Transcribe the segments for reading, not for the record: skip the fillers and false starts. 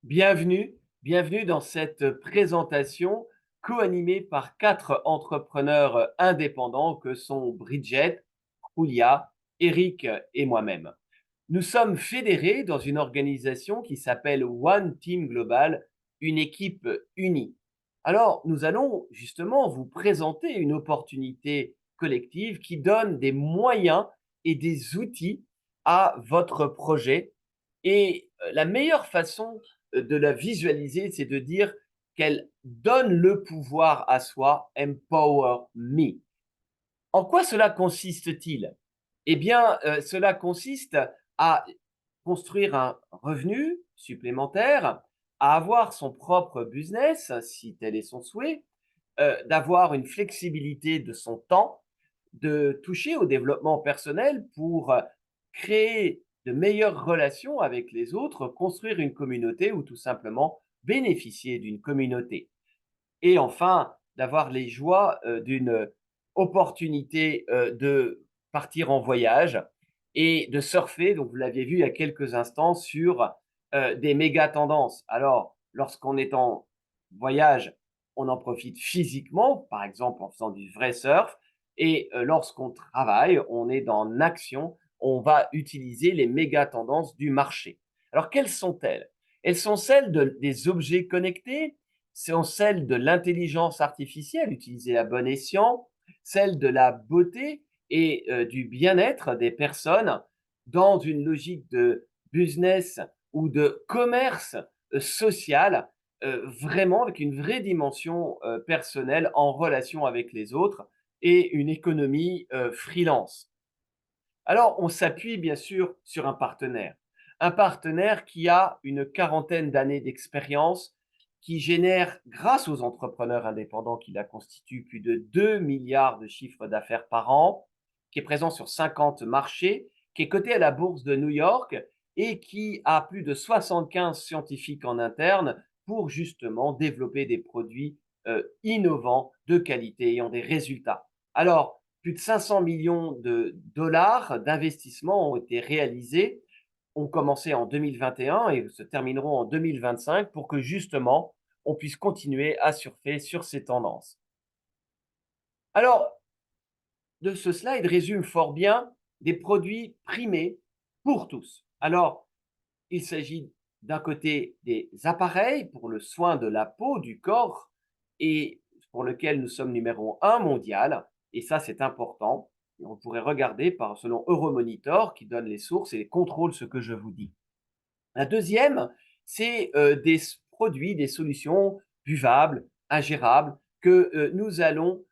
Bienvenue dans cette présentation co-animée par 4 entrepreneurs indépendants que sont Bridget, Julia, Eric et moi-même. Nous sommes fédérés dans une organisation qui s'appelle One Team Global, une équipe unie. Alors, nous allons justement vous présenter une opportunité collective qui donne des moyens et des outils à votre projet. Et la meilleure façon de la visualiser, c'est de dire qu'elle donne le pouvoir à soi, empower me. En quoi cela consiste-t-il? Eh bien, cela consiste à construire un revenu supplémentaire, à avoir son propre business, si tel est son souhait, d'avoir une flexibilité de son temps, de toucher au développement personnel pour créer de meilleures relations avec les autres, construire une communauté ou tout simplement bénéficier d'une communauté. Et enfin, d'avoir les joies d'une opportunité de partir en voyage et de surfer, donc vous l'aviez vu il y a quelques instants, sur des méga tendances. Alors, lorsqu'on est en voyage, on en profite physiquement, par exemple en faisant du vrai surf, et lorsqu'on travaille, on est dans action, on va utiliser les méga tendances du marché. Alors, quelles sont-elles? Elles sont celles des objets connectés, sont celles de l'intelligence artificielle utilisée à bon escient, celles de la beauté et du bien-être des personnes dans une logique de business ou de commerce social, vraiment avec une vraie dimension personnelle en relation avec les autres et une économie freelance. Alors, on s'appuie bien sûr sur un partenaire qui a une quarantaine d'années d'expérience, qui génère, grâce aux entrepreneurs indépendants qui la constituent, plus de 2 milliards de chiffres d'affaires par an, qui est présent sur 50 marchés, qui est coté à la bourse de New York et qui a plus de 75 scientifiques en interne pour justement développer des produits innovants, de qualité, ayant des résultats. Alors, plus de 500 millions de dollars d'investissements ont été réalisés, ont commencé en 2021 et se termineront en 2025 pour que justement on puisse continuer à surfer sur ces tendances. Alors, de ce slide résume fort bien des produits primés pour tous. Alors, il s'agit d'un côté des appareils pour le soin de la peau, du corps, et pour lequel nous sommes numéro un mondial. Et ça, c'est important. Et on pourrait regarder selon Euromonitor qui donne les sources et contrôle ce que je vous dis. La deuxième, c'est des produits, des solutions buvables, ingérables, que nous allons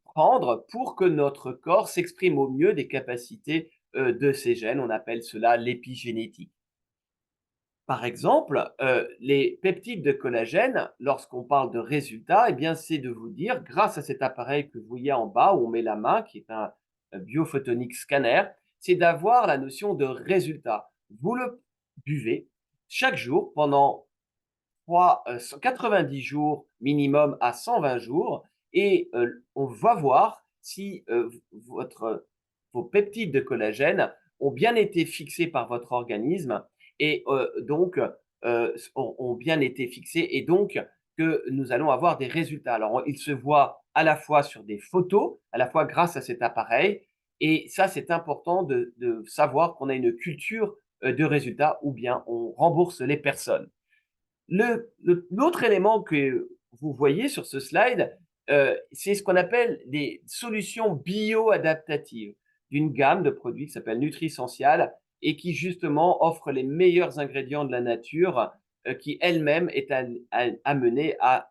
prendre pour que notre corps s'exprime au mieux des capacités de ces gènes. On appelle cela l'épigénétique. Par exemple, les peptides de collagène, lorsqu'on parle de résultats, eh bien, c'est de vous dire, grâce à cet appareil que vous voyez en bas où on met la main, qui est un biophotonic scanner, c'est d'avoir la notion de résultat. Vous le buvez chaque jour pendant 90 jours minimum à 120 jours et on va voir si votre, vos peptides de collagène ont bien été fixés par votre organisme et donc ont bien été fixés et donc que nous allons avoir des résultats. Alors, il se voit à la fois sur des photos, à la fois grâce à cet appareil, et ça, c'est important de savoir qu'on a une culture de résultats ou bien on rembourse les personnes. L'autre élément que vous voyez sur ce slide, c'est ce qu'on appelle des solutions bio-adaptatives d'une gamme de produits qui s'appelle Nutrisential et qui justement offre les meilleurs ingrédients de la nature, qui elle-même est amenée à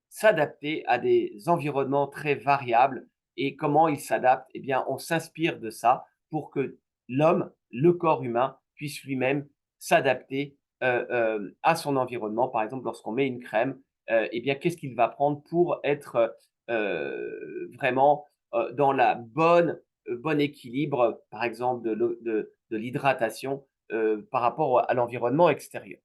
s'adapter à des environnements très variables. Et comment ils s'adaptent? Eh bien, on s'inspire de ça pour que l'homme, le corps humain, puisse lui-même s'adapter à son environnement. Par exemple, lorsqu'on met une crème, eh bien, qu'est-ce qu'il va prendre pour être vraiment dans la bon équilibre, par exemple, de l'hydratation par rapport à l'environnement extérieur.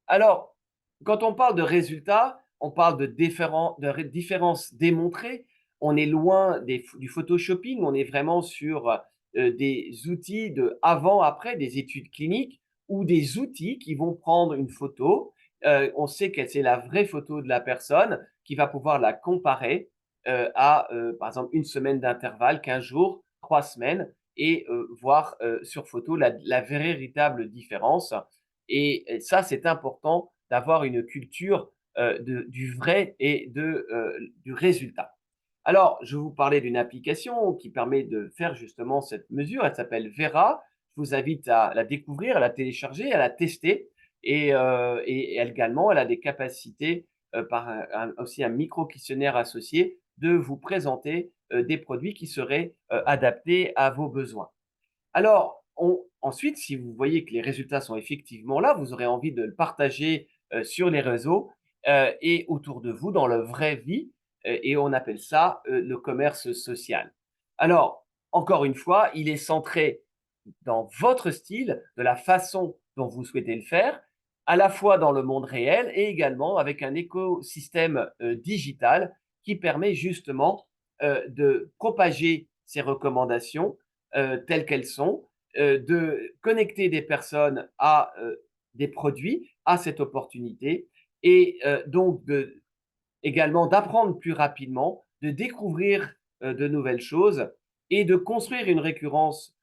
Alors, quand on parle de résultats, on parle de différences démontrées. On est loin du photoshopping, on est vraiment sur des outils de avant-après, des études cliniques ou des outils qui vont prendre une photo. On sait que c'est la vraie photo de la personne qui va pouvoir la comparer par exemple, une semaine d'intervalle, 15 jours, 3 semaines, et voir sur photo la véritable différence. Et ça, c'est important d'avoir une culture du vrai et du résultat. Alors, je vais vous parler d'une application qui permet de faire justement cette mesure. Elle s'appelle Vera. Je vous invite à la découvrir, à la télécharger, à la tester. Et également, elle a des capacités par aussi un micro-questionnaire associé de vous présenter des produits qui seraient adaptés à vos besoins. Alors, ensuite, si vous voyez que les résultats sont effectivement là, vous aurez envie de le partager sur les réseaux et autour de vous dans la vraie vie, et on appelle ça le commerce social. Alors, encore une fois, il est centré dans votre style, de la façon dont vous souhaitez le faire, à la fois dans le monde réel et également avec un écosystème digital qui permet justement de propager ces recommandations telles qu'elles sont, de connecter des personnes à des produits, à cette opportunité, et donc également d'apprendre plus rapidement, de découvrir de nouvelles choses et de construire une récurrence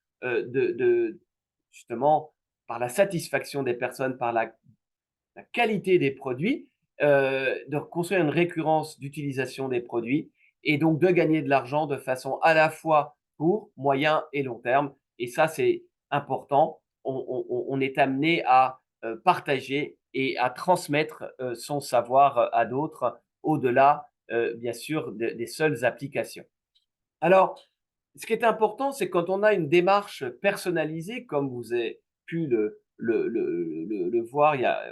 justement par la satisfaction des personnes, par la qualité des produits, de construire une récurrence d'utilisation des produits et donc de gagner de l'argent de façon à la fois court, moyen et long terme. Et ça, c'est important. On est amené à partager et à transmettre son savoir à d'autres au-delà, bien sûr, des seules applications. Alors, ce qui est important, c'est quand on a une démarche personnalisée, comme vous avez pu le voir il y a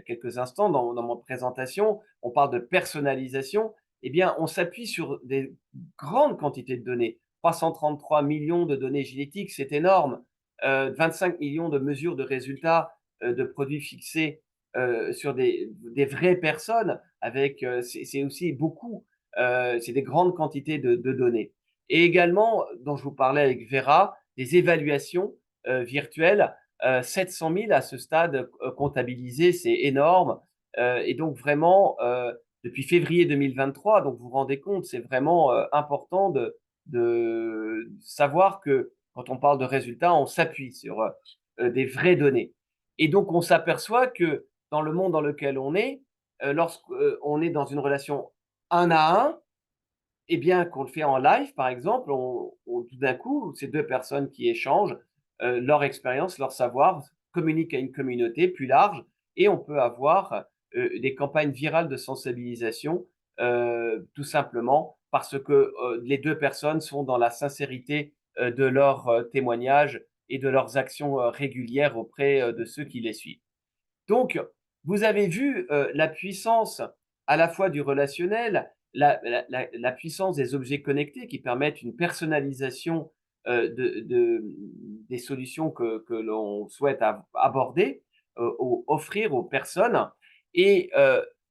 quelques instants dans mon présentation, on parle de personnalisation, eh bien, on s'appuie sur des grandes quantités de données. 333 millions de données génétiques, c'est énorme. 25 millions de mesures de résultats de produits fixés sur des vraies personnes, c'est aussi beaucoup, c'est des grandes quantités de données. Et également, dont je vous parlais avec Vera, des évaluations virtuelles, 700 000 à ce stade comptabilisés, c'est énorme. Et donc vraiment, depuis février 2023, donc vous vous rendez compte, c'est vraiment important de savoir que quand on parle de résultats, on s'appuie sur des vraies données. Et donc on s'aperçoit que dans le monde dans lequel on est, lorsqu'on est dans une relation un à un, eh bien, qu'on le fait en live, par exemple, tout d'un coup, ces deux personnes qui échangent leur expérience, leur savoir, communiquent à une communauté plus large et on peut avoir des campagnes virales de sensibilisation tout simplement parce que les deux personnes sont dans la sincérité de leurs témoignages et de leurs actions régulières auprès de ceux qui les suivent. Donc, vous avez vu la puissance à la fois du relationnel, la puissance des objets connectés qui permettent une personnalisation des solutions que l'on souhaite aborder, offrir aux personnes, et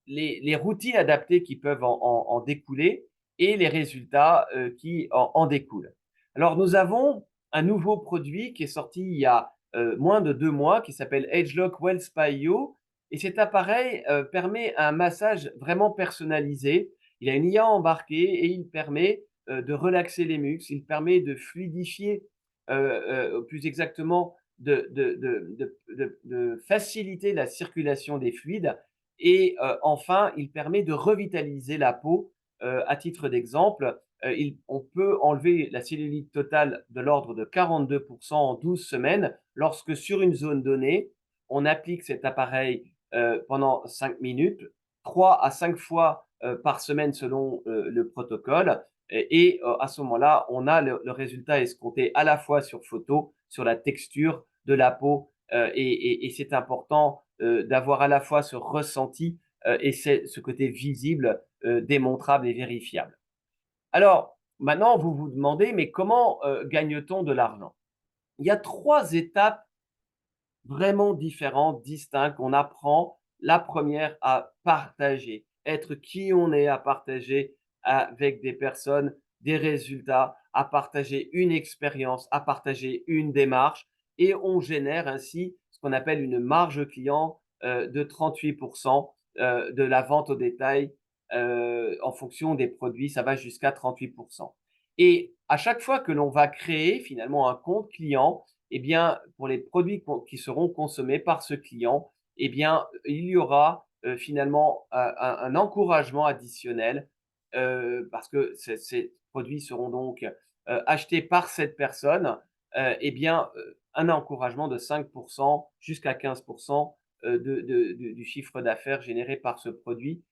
les routines adaptées qui peuvent en découler et les résultats qui en découlent. Alors, nous avons un nouveau produit qui est sorti il y a moins de 2 mois, qui s'appelle AgeLock WellSpa.io. Et cet appareil permet un massage vraiment personnalisé. Il a une IA embarquée et il permet de relaxer les muscles, il permet de fluidifier, plus exactement, de faciliter la circulation des fluides. Et enfin, il permet de revitaliser la peau. À titre d'exemple, on peut enlever la cellulite totale de l'ordre de 42% en 12 semaines lorsque sur une zone donnée, on applique cet appareil pendant 5 minutes, 3 à 5 fois par semaine selon le protocole. Et à ce moment-là, on a le résultat escompté à la fois sur photo, sur la texture de la peau. Et c'est important d'avoir à la fois ce ressenti et ce côté visible, démontrable et vérifiable. Alors, maintenant, vous vous demandez, mais comment gagne-t-on de l'argent? Il y a 3 étapes vraiment différentes, distinctes, qu'on apprend. La première, à partager, être qui on est, à partager avec des personnes des résultats, à partager une expérience, à partager une démarche, et on génère ainsi ce qu'on appelle une marge client de 38% de la vente au détail en fonction des produits, ça va jusqu'à 38%. Et à chaque fois que l'on va créer finalement un compte client, eh bien, pour les produits qui seront consommés par ce client, eh bien, il y aura finalement un encouragement additionnel parce que ces produits seront donc achetés par cette personne, eh bien, un encouragement de 5% jusqu'à 15% du chiffre d'affaires généré par ce produit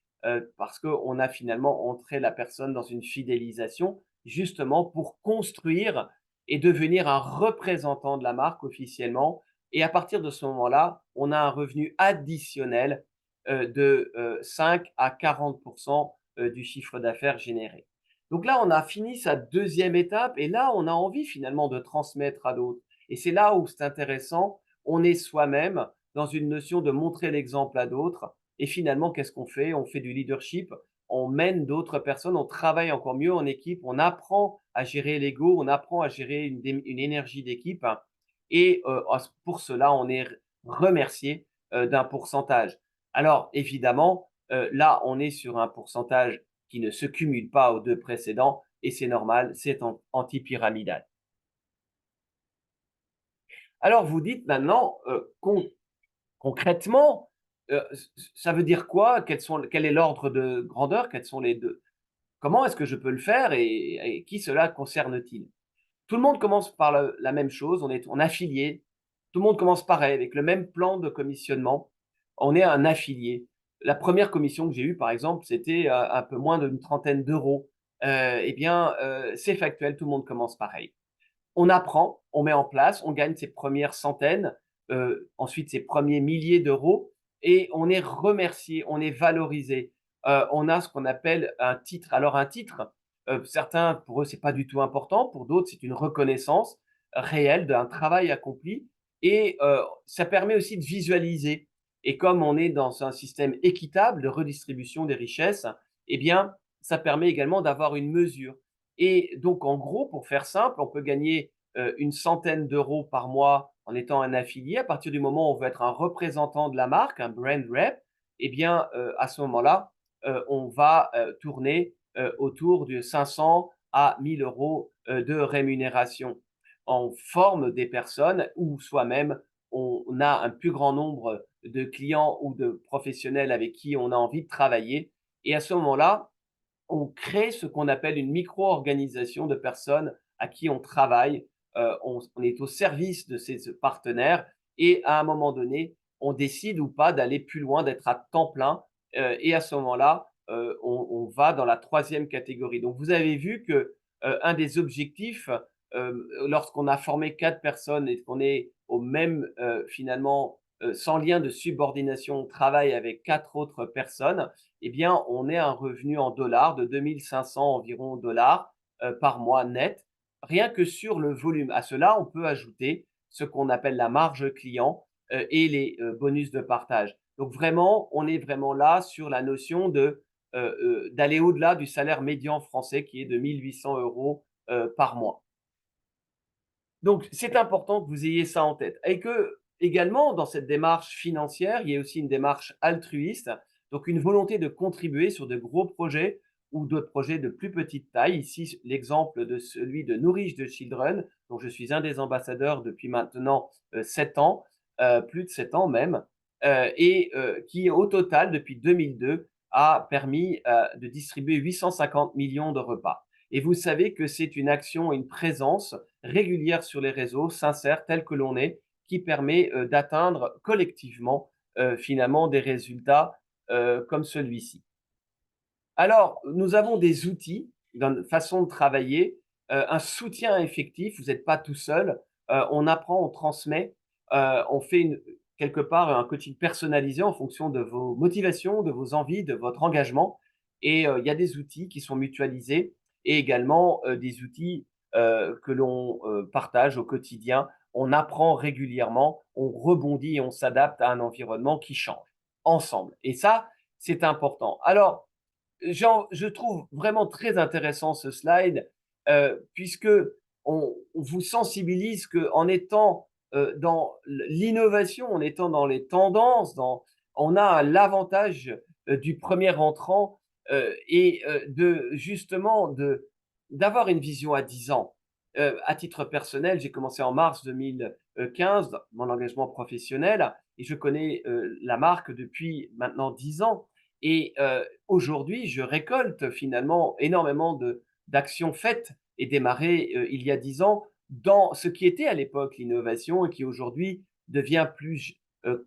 parce qu'on a finalement entré la personne dans une fidélisation justement pour construire et devenir un représentant de la marque officiellement. Et à partir de ce moment-là, on a un revenu additionnel de 5 à 40% du chiffre d'affaires généré. Donc là, on a fini sa deuxième étape et là, on a envie finalement de transmettre à d'autres. Et c'est là où c'est intéressant, on est soi-même dans une notion de montrer l'exemple à d'autres. Et finalement, qu'est-ce qu'on fait? On fait du leadership, on mène d'autres personnes, on travaille encore mieux en équipe, on apprend à gérer l'ego, on apprend à gérer une énergie d'équipe. Et pour cela, on est remercié d'un pourcentage. Alors, évidemment, là, on est sur un pourcentage qui ne se cumule pas aux deux précédents et c'est normal, c'est antipyramidal. Alors, vous dites maintenant, concrètement, ça veut dire quoi? Quel est l'ordre de grandeur? Quels sont les deux? Comment est-ce que je peux le faire et qui cela concerne-t-il? Tout le monde commence par la même chose, on est affilié. Tout le monde commence pareil, avec le même plan de commissionnement. On est un affilié. La première commission que j'ai eue, par exemple, c'était un peu moins d'une trentaine d'euros. Eh bien, c'est factuel, tout le monde commence pareil. On apprend, on met en place, on gagne ses premières centaines, ensuite ses premiers milliers d'euros et on est remercié, on est valorisé. On a ce qu'on appelle un titre. Alors un titre, certains, pour eux, c'est pas du tout important, pour d'autres, c'est une reconnaissance réelle d'un travail accompli et ça permet aussi de visualiser. Et comme on est dans un système équitable de redistribution des richesses, eh bien, ça permet également d'avoir une mesure. Et donc, en gros, pour faire simple, on peut gagner une centaine d'euros par mois en étant un affilié. À partir du moment où on veut être un représentant de la marque, un brand rep, eh bien, à ce moment-là, on va tourner autour de 500 à 1000 euros de rémunération. On forme des personnes ou soi-même, on a un plus grand nombre de clients ou de professionnels avec qui on a envie de travailler. Et à ce moment-là, on crée ce qu'on appelle une micro-organisation de personnes à qui on travaille. On est au service de ces partenaires et à un moment donné, on décide ou pas d'aller plus loin, d'être à temps plein. Et à ce moment-là, on va dans la troisième catégorie. Donc, vous avez vu que un des objectifs, lorsqu'on a formé 4 personnes et qu'on est au même, finalement, sans lien de subordination, on travaille avec 4 autres personnes, eh bien, on est un revenu en dollars de 2500 environ dollars par mois net, rien que sur le volume. À cela, on peut ajouter ce qu'on appelle la marge client et les bonus de partage. Donc vraiment, on est vraiment là sur la notion d'aller au-delà du salaire médian français qui est de 1800 euros par mois. Donc, c'est important que vous ayez ça en tête et que également dans cette démarche financière, il y a aussi une démarche altruiste, donc une volonté de contribuer sur de gros projets ou de projets de plus petite taille. Ici, l'exemple de celui de Nourish the Children, dont je suis un des ambassadeurs depuis maintenant 7 ans, plus de 7 ans même, et qui au total, depuis 2002, a permis de distribuer 850 millions de repas. Et vous savez que c'est une action, une présence régulière sur les réseaux, sincère, tel que l'on est, qui permet d'atteindre collectivement finalement des résultats comme celui-ci. Alors, nous avons des outils, une façon de travailler, un soutien effectif, vous n'êtes pas tout seul, on apprend, on transmet, on fait quelque part un coaching personnalisé en fonction de vos motivations, de vos envies, de votre engagement et il y a des outils qui sont mutualisés et également des outils que l'on partage au quotidien. On apprend régulièrement, on rebondit et on s'adapte à un environnement qui change ensemble et ça, c'est important. Alors, je trouve vraiment très intéressant ce slide puisque on vous sensibilise qu'en étant dans l'innovation, en étant dans les tendances, on a l'avantage du premier entrant et de justement d'avoir une vision à 10 ans. À titre personnel, j'ai commencé en mars 2015 mon engagement professionnel et je connais la marque depuis maintenant 10 ans. Et aujourd'hui, je récolte finalement énormément d'actions faites et démarrées il y a 10 ans dans ce qui était à l'époque l'innovation et qui aujourd'hui devient plus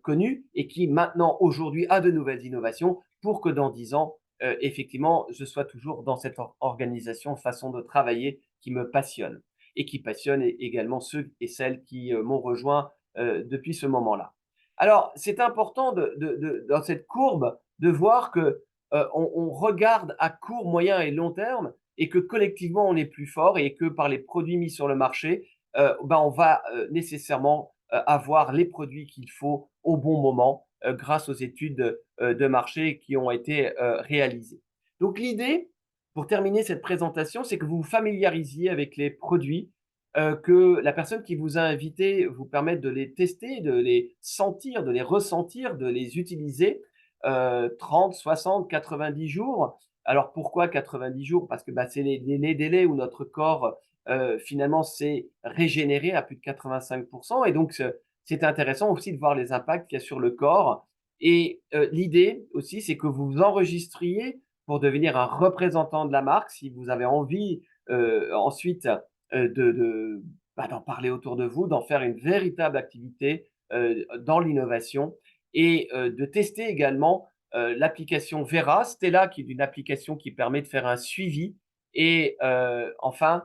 connu et qui maintenant aujourd'hui a de nouvelles innovations pour que dans 10 ans, effectivement, je sois toujours dans cette organisation, façon de travailler qui me passionne et qui passionne également ceux et celles qui m'ont rejoint depuis ce moment-là. Alors, c'est important dans cette courbe de voir que on regarde à court, moyen et long terme et que collectivement on est plus fort et que par les produits mis sur le marché, on va nécessairement avoir les produits qu'il faut au bon moment grâce aux études de marché qui ont été réalisées. Donc l'idée, pour terminer cette présentation, c'est que vous vous familiarisiez avec les produits, que la personne qui vous a invité vous permette de les tester, de les sentir, de les ressentir, de les utiliser 30, 60, 90 jours. Alors pourquoi 90 jours? Parce que c'est les délais où notre corps finalement s'est régénéré à plus de 85%. Et donc c'est intéressant aussi de voir les impacts qu'il y a sur le corps. Et l'idée aussi, c'est que vous vous enregistriez pour devenir un représentant de la marque si vous avez envie ensuite d'en parler autour de vous, d'en faire une véritable activité dans l'innovation et de tester également l'application Vera, Stella, qui est une application qui permet de faire un suivi. Et enfin,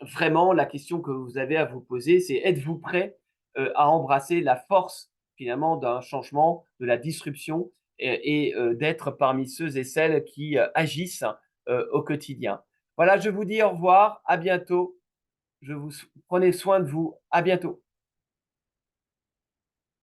vraiment, la question que vous avez à vous poser, c'est êtes-vous prêt à embrasser la force finalement d'un changement, de la disruption et d'être parmi ceux et celles qui agissent au quotidien. Voilà, je vous dis au revoir, à bientôt. Prenez soin de vous, à bientôt.